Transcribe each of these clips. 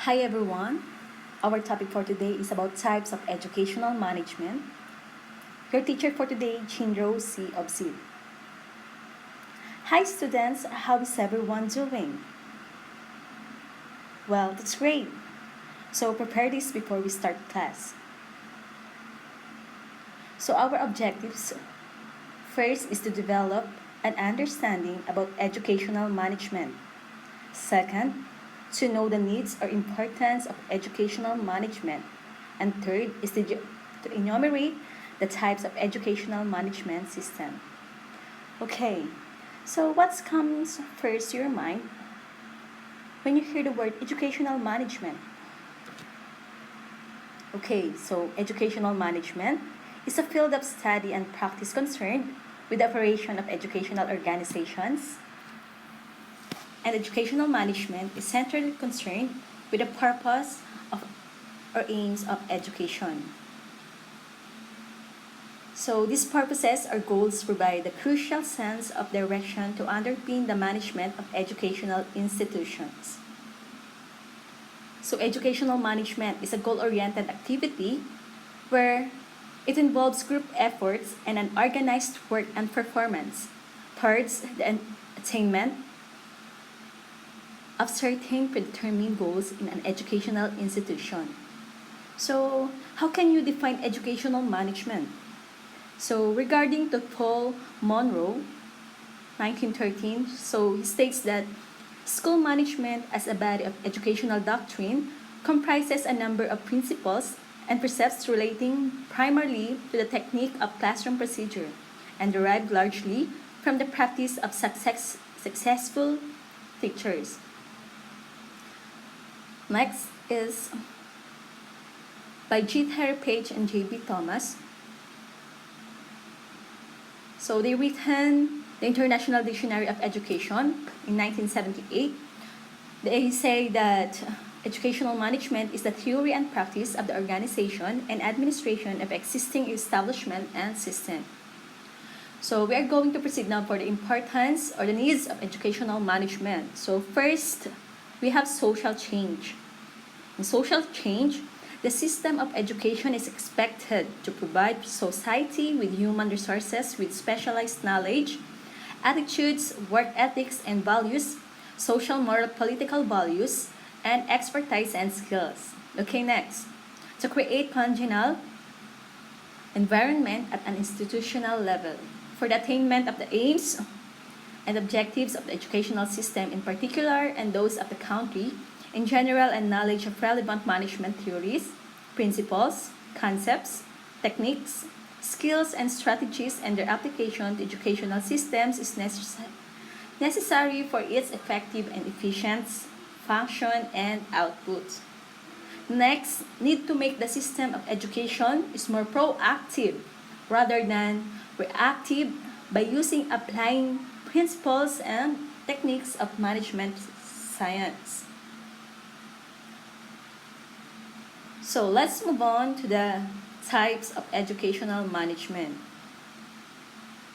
Hi everyone. Our topic for today is about types of educational management. Your teacher for today, Chinro C. Obsid. Hi students, how is everyone doing? Well, that's great. So prepare this before we start class. So our objectives first is to develop an understanding about educational management. Second, to know the needs or importance of educational management. And third is to enumerate the types of educational management system. Okay, so what comes first to your mind when you hear the word educational management? Okay, so educational management is a field of study and practice concerned with the operation of educational organizations, and educational management is centrally concerned with the purpose of or aims of education. So these purposes or goals provide a crucial sense of direction to underpin the management of educational institutions. So educational management is a goal-oriented activity where it involves group efforts and an organized work and performance towards the attainment of certain predetermined goals in an educational institution. So, how can you define educational management? So, regarding to Paul Monroe, 1913, so he states that school management as a body of educational doctrine comprises a number of principles and precepts relating primarily to the technique of classroom procedure and derived largely from the practice of successful teachers. Next is by G. Terry Page and J. B. Thomas. So they written the International Dictionary of Education in 1978. They say that educational management is the theory and practice of the organization and administration of existing establishment and system. So we are going to proceed now for the importance or the needs of educational management. So first, we have social change. In social change, the system of education is expected to provide society with human resources with specialized knowledge, attitudes, work ethics and values, social, moral, political values, and expertise and skills. Okay, next. To create congenial environment at an institutional level for the attainment of the aims and objectives of the educational system in particular and those of the country in general, and knowledge of relevant management theories, principles, concepts, techniques, skills, and strategies and their application to educational systems is necessary for its effective and efficient function and output. Next, need to make the system of education is more proactive rather than reactive by applying principles and techniques of management science. So let's move on to the types of educational management.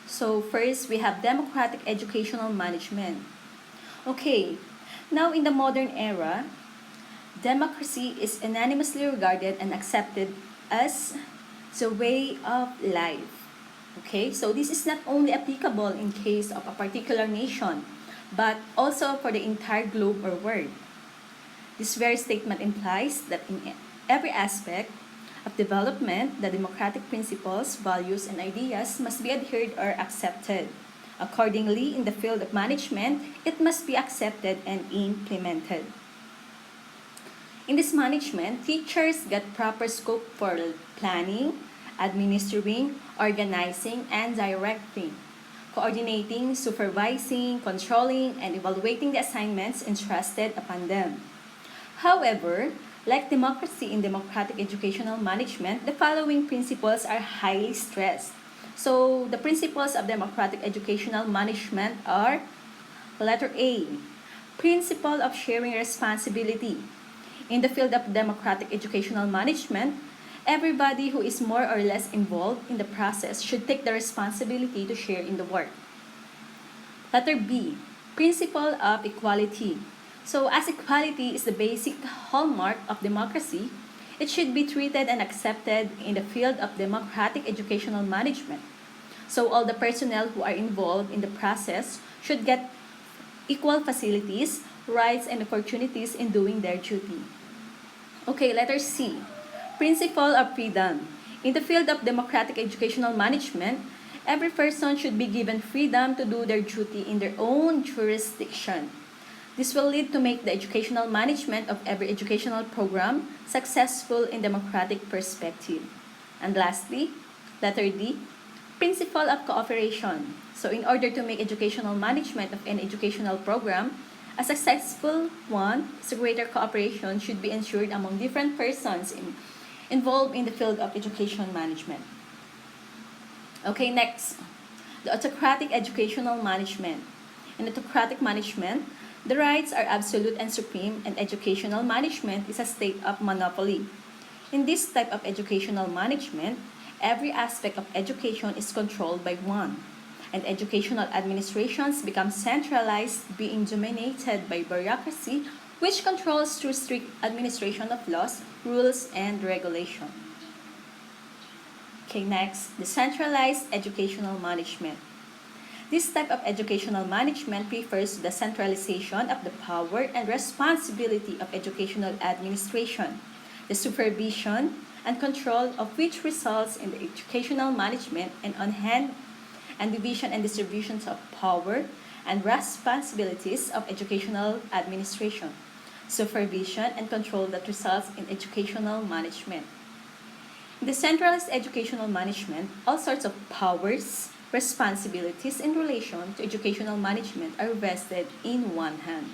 So first, we have democratic educational management. Okay, now in the modern era, democracy is unanimously regarded and accepted as the way of life. Okay, so this is not only applicable in case of a particular nation, but also for the entire globe or world. This very statement implies that in every aspect of development, the democratic principles, values, and ideas must be adhered or accepted. Accordingly, in the field of management, it must be accepted and implemented. In this management, teachers get proper scope for planning, administering, organizing, and directing, coordinating, supervising, controlling, and evaluating the assignments entrusted upon them. However, like democracy in democratic educational management, the following principles are highly stressed. So, the principles of democratic educational management are letter A, principle of sharing responsibility. In the field of democratic educational management, everybody who is more or less involved in the process should take the responsibility to share in the work. Letter B, principle of equality. So as equality is the basic hallmark of democracy, it should be treated and accepted in the field of democratic educational management. So all the personnel who are involved in the process should get equal facilities, rights, and opportunities in doing their duty. Okay, letter C. Principle of freedom. In the field of democratic educational management, every person should be given freedom to do their duty in their own jurisdiction. This will lead to make the educational management of every educational program successful in democratic perspective. And lastly, letter D, principle of cooperation. So in order to make educational management of an educational program a successful one, so greater cooperation should be ensured among different persons involved in the field of education management. Okay, next, the autocratic educational management. In autocratic management, the rights are absolute and supreme, and educational management is a state of monopoly. In this type of educational management, every aspect of education is controlled by one, and educational administrations become centralized, being dominated by bureaucracy, which controls through strict administration of laws, rules, and regulation. Okay, next, decentralized educational management. This type of educational management refers to the centralization of the power and responsibility of educational administration, the supervision and control of which results in the educational management and on hand and division and distributions of power and responsibilities of educational administration, supervision and control that results in educational management. In the centralized educational management, all sorts of powers, responsibilities in relation to educational management are vested in one hand.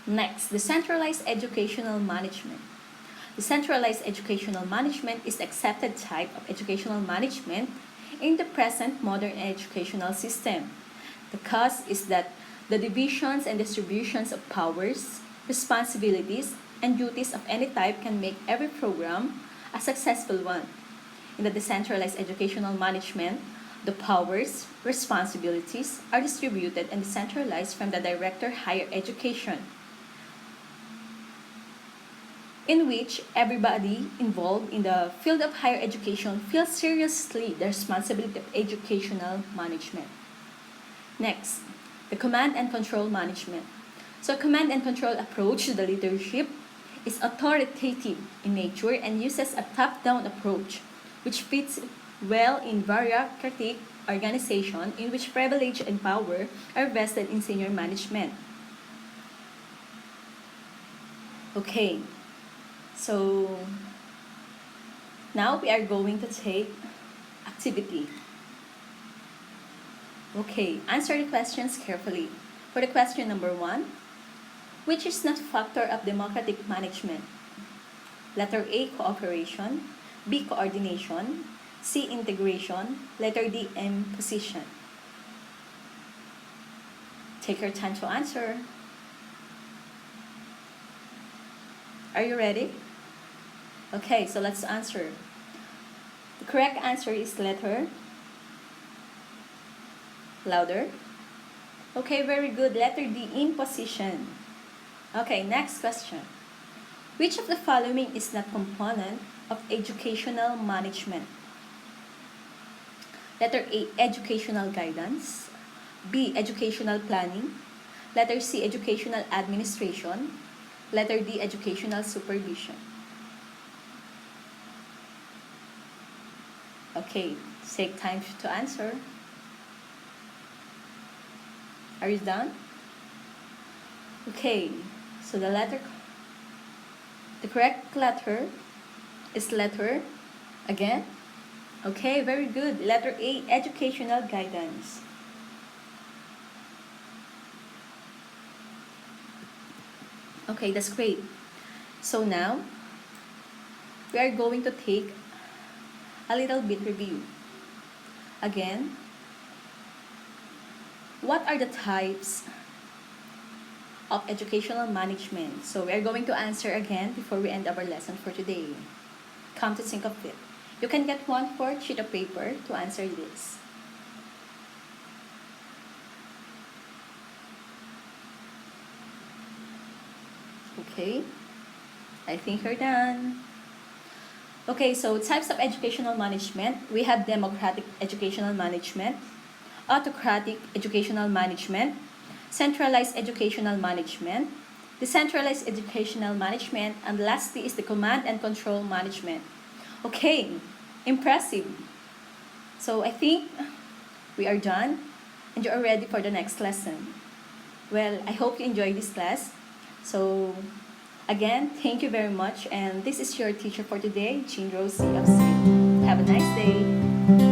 Next, decentralized educational management. Decentralized educational management is the accepted type of educational management in the present modern educational system. The cause is that the divisions and distributions of powers, responsibilities, and duties of any type can make every program a successful one. In the decentralized educational management, the powers, responsibilities are distributed and decentralized from the Director Higher Education, in which everybody involved in the field of higher education feels seriously the responsibility of educational management. Next, the command and control management. So, command and control approach to the leadership is authoritative in nature and uses a top-down approach, which fits well in bureaucratic organization in which privilege and power are vested in senior management. Okay, so now we are going to take activity. Okay, answer the questions carefully. For the question number 1, which is not a factor of democratic management? Letter A, cooperation. B, coordination. C, integration. Letter D, imposition. Take your time to answer. Are you ready? Okay, so let's answer. The correct answer is letter. Louder. Okay, very good. Letter D, imposition. Okay, next question. Which of the following is not component of educational management? Letter A, educational guidance. B, educational planning. Letter C, educational administration. Letter D, educational supervision. Okay, take time to answer. Are you done? Okay, so the correct letter is letter again. Okay, very good. Letter A, educational guidance. Okay, that's great. So now, we are going to take a little bit review. Again, what are the types of educational management? So we are going to answer again before we end our lesson for today. Come to think of it, you can get 1/4 sheet of paper to answer this. Okay, I think you're done. Okay, so types of educational management. We have democratic educational management, autocratic educational management, centralized educational management, decentralized educational management, and lastly is the command and control management. Okay, impressive. So I think we are done and you are ready for the next lesson. Well, I hope you enjoyed this class. So again, thank you very much, and this is your teacher for today, Jean Rosie of C. Have a nice day.